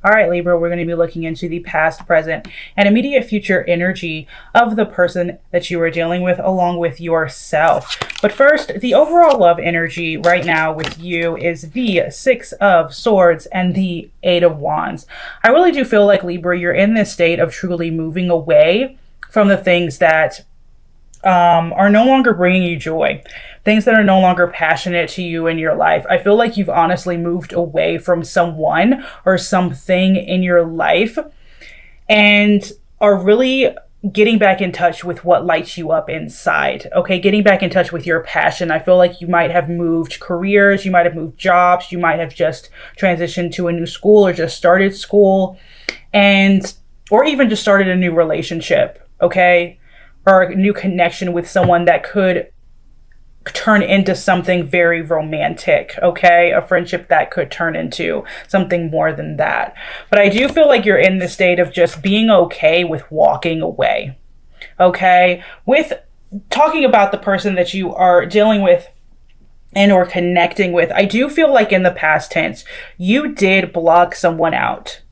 All right, Libra, we're going to be looking into the past, present, and immediate future energy of the person that you are dealing with, along with yourself. But first, the overall love energy right now with you is the Six of Swords and the Eight of Wands. I really do feel like, Libra, you're in this state of truly moving away from the things that are no longer bringing you joy, things that are no longer passionate to you in your life. I feel like you've honestly moved away from someone or something in your life and are really getting back in touch with what lights you up inside. Okay, getting back in touch with your passion. I feel like you might have moved careers, you might have moved jobs, you might have just transitioned to a new school or just started school, or even just started a new relationship, okay? Or a new connection with someone that could turn into something very romantic, okay? A friendship that could turn into something more than that. But I do feel like you're in the state of just being okay with walking away, okay? With talking about the person that you are dealing with and or connecting with, I do feel like in the past tense, you did block someone out.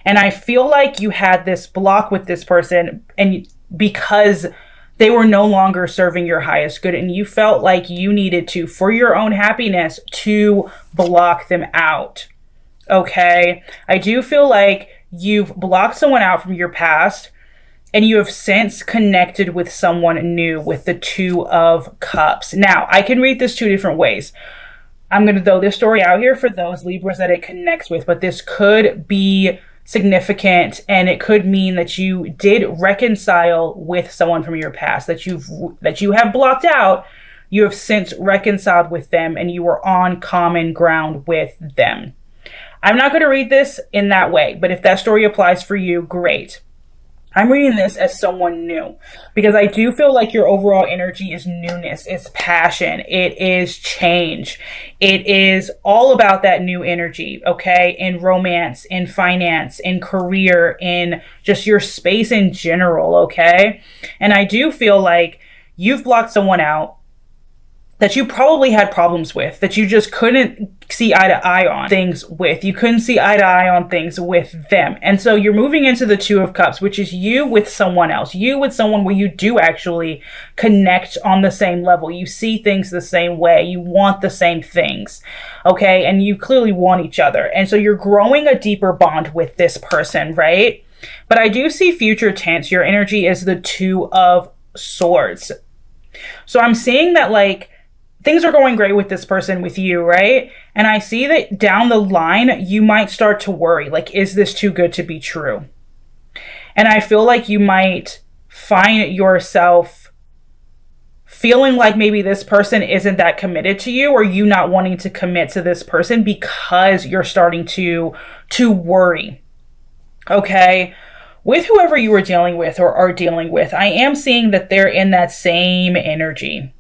And I feel like you had this block with this person because they were no longer serving your highest good, and you felt like you needed to, for your own happiness, to block them out. Okay? I do feel like you've blocked someone out from your past, and you have since connected with someone new with the Two of Cups. Now, I can read this two different ways. I'm going to throw this story out here for those Libras that it connects with, but this could be significant, and it could mean that you did reconcile with someone from your past that you have blocked out. You have since reconciled with them and you were on common ground with them. I'm not going to read this in that way, but if that story applies for you, great. I'm reading this as someone new because I do feel like your overall energy is newness, it's passion, it is change. It is all about that new energy, okay? In romance, in finance, in career, in just your space in general, okay? And I do feel like you've blocked someone out that you probably had problems with, that you just couldn't see eye to eye on things with. You couldn't see eye to eye on things with them. And so you're moving into the Two of Cups, which is you with someone else. You with someone where you do actually connect on the same level. You see things the same way. You want the same things, okay? And you clearly want each other. And so you're growing a deeper bond with this person, right? But I do see future tense. Your energy is the Two of Swords. So I'm seeing that, like, things are going great with this person, with you, right? And I see that down the line, you might start to worry, like, is this too good to be true? And I feel like you might find yourself feeling like maybe this person isn't that committed to you, or you not wanting to commit to this person because you're starting to worry, okay? With whoever you were dealing with or are dealing with, I am seeing that they're in that same energy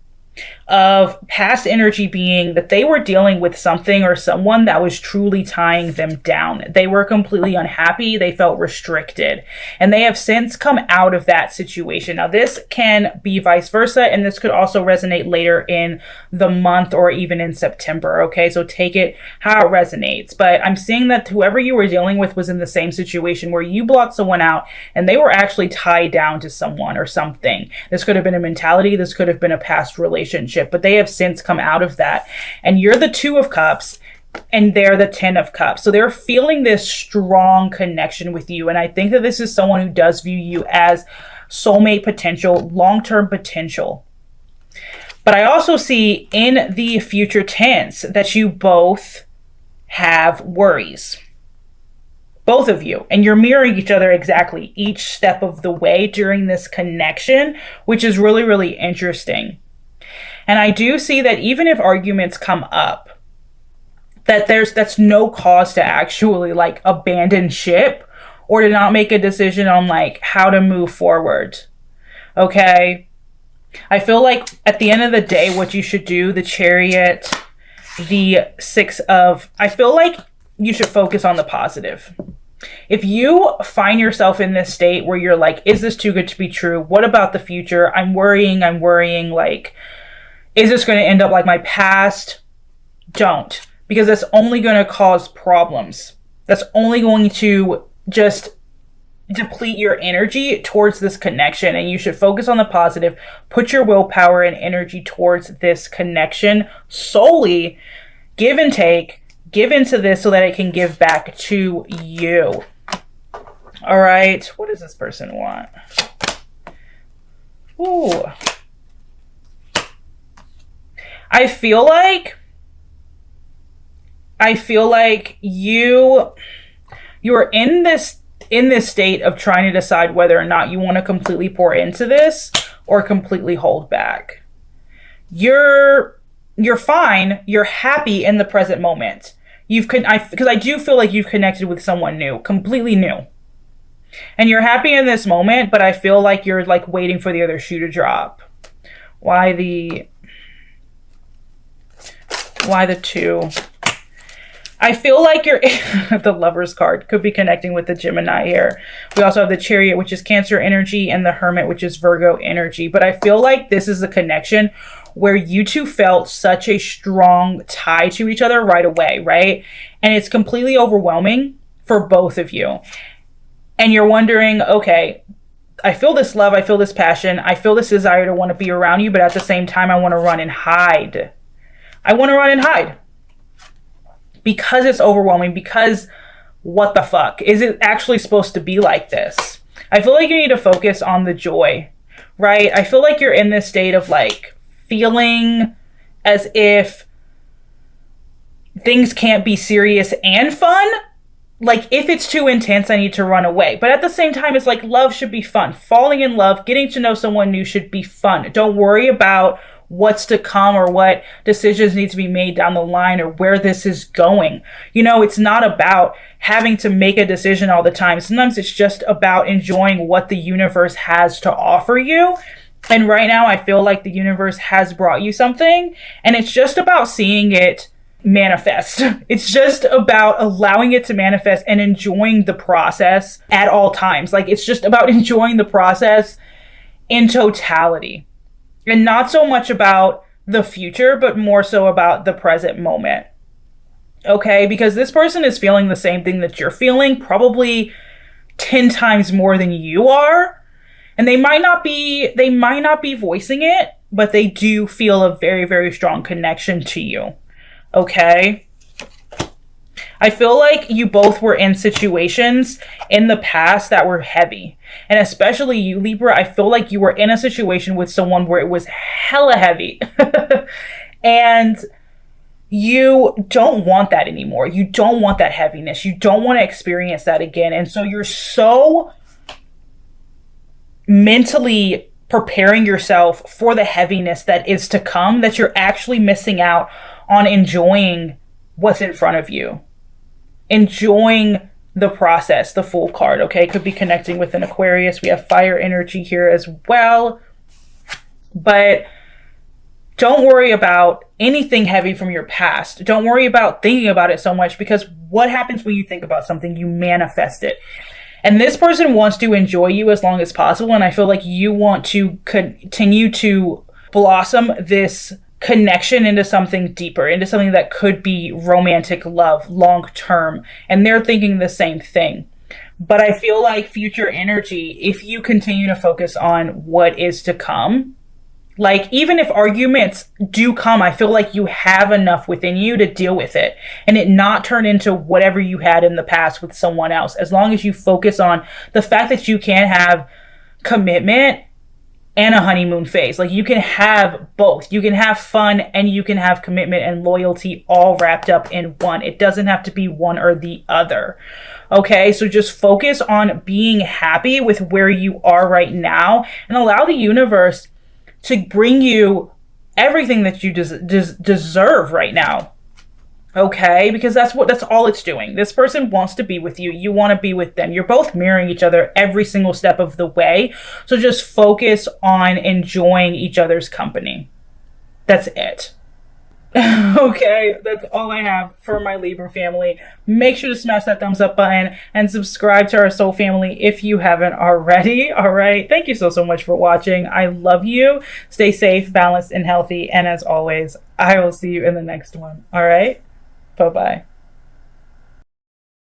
of past energy, being that they were dealing with something or someone that was truly tying them down. They were completely unhappy. They felt restricted, and they have since come out of that situation. Now, this can be vice versa, and this could also resonate later in the month or even in September. Okay, so take it how it resonates. But I'm seeing that whoever you were dealing with was in the same situation where you blocked someone out and they were actually tied down to someone or something. This could have been a mentality. This could have been a past relationship, but they have since come out of that. And you're the Two of Cups and they're the Ten of Cups. So they're feeling this strong connection with you. And I think that this is someone who does view you as soulmate potential, long-term potential. But I also see in the future tense that you both have worries. Both of you. And you're mirroring each other exactly each step of the way during this connection, which is really, really interesting. And I do see that even if arguments come up, that's no cause to actually, like, abandon ship or to not make a decision on, like, how to move forward. Okay? I feel like at the end of the day, what you should do, the Chariot, the I feel like you should focus on the positive. If you find yourself in this state where you're like, is this too good to be true? What about the future? I'm worrying, like, is this going to end up like my past? Don't. Because that's only going to cause problems. that's only going to just deplete your energy towards this connection. And you should focus on the positive, put your willpower and energy towards this connection solely, give and take, give into this so that it can give back to you. All right, what does this person want? Ooh. I feel like you're in this state of trying to decide whether or not you want to completely pour into this or completely hold back. You're fine. You're happy in the present moment. Because I do feel like you've connected with someone new, completely new. And you're happy in this moment, but I feel like you're like waiting for the other shoe to drop. Why the 2? I feel like you're the Lover's card could be connecting with the Gemini here. We also have the Chariot, which is Cancer energy, and the Hermit, which is Virgo energy. But I feel like this is a connection where you two felt such a strong tie to each other right away, right? And it's completely overwhelming for both of you. And you're wondering, okay, I feel this love, I feel this passion, I feel this desire to want to be around you, but at the same time, I want to run and hide. I want to run and hide. Because it's overwhelming, because what the fuck? Is it actually supposed to be like this? I feel like you need to focus on the joy, right? I feel like you're in this state of like feeling as if things can't be serious and fun. Like, if it's too intense, I need to run away. But at the same time, it's like love should be fun. Falling in love, getting to know someone new should be fun. Don't worry about what's to come or what decisions need to be made down the line or where this is going. You know, it's not about having to make a decision all the time. Sometimes it's just about enjoying what the universe has to offer you. And right now, I feel like the universe has brought you something, and it's just about seeing it manifest. It's just about allowing it to manifest and enjoying the process at all times. Like, it's just about enjoying the process in totality, and not so much about the future, but more so about the present moment. Okay? Because this person is feeling the same thing that you're feeling, probably 10 times more than you are. And they might not be voicing it, but they do feel a very, very strong connection to you. Okay? I feel like you both were in situations in the past that were heavy. And especially you, Libra, I feel like you were in a situation with someone where it was hella heavy. And you don't want that anymore. You don't want that heaviness. You don't want to experience that again. And so you're so mentally preparing yourself for the heaviness that is to come that you're actually missing out on enjoying what's in front of you. Enjoying the process, the Fool card, okay? Could be connecting with an Aquarius. We have fire energy here as well. But don't worry about anything heavy from your past. Don't worry about thinking about it so much, because what happens when you think about something? You manifest it. And this person wants to enjoy you as long as possible. And I feel like you want to continue to blossom this connection into something deeper, into something that could be romantic love long term. And they're thinking the same thing. But I feel like future energy, if you continue to focus on what is to come, like even if arguments do come, I feel like you have enough within you to deal with it and it not turn into whatever you had in the past with someone else. As long as you focus on the fact that you can have commitment and a honeymoon phase. Like, you can have both. You can have fun and you can have commitment and loyalty all wrapped up in one. It doesn't have to be one or the other. Okay, so just focus on being happy with where you are right now and allow the universe to bring you everything that you deserve right now. Okay, because that's all it's doing. This person wants to be with you. You want to be with them. You're both mirroring each other every single step of the way. So just focus on enjoying each other's company. That's it. Okay, that's all I have for my Libra family. Make sure to smash that thumbs up button and subscribe to our soul family if you haven't already. All right, thank you so much for watching. I love you. Stay safe, balanced, and healthy. And as always, I will see you in the next one. All right, bye-bye.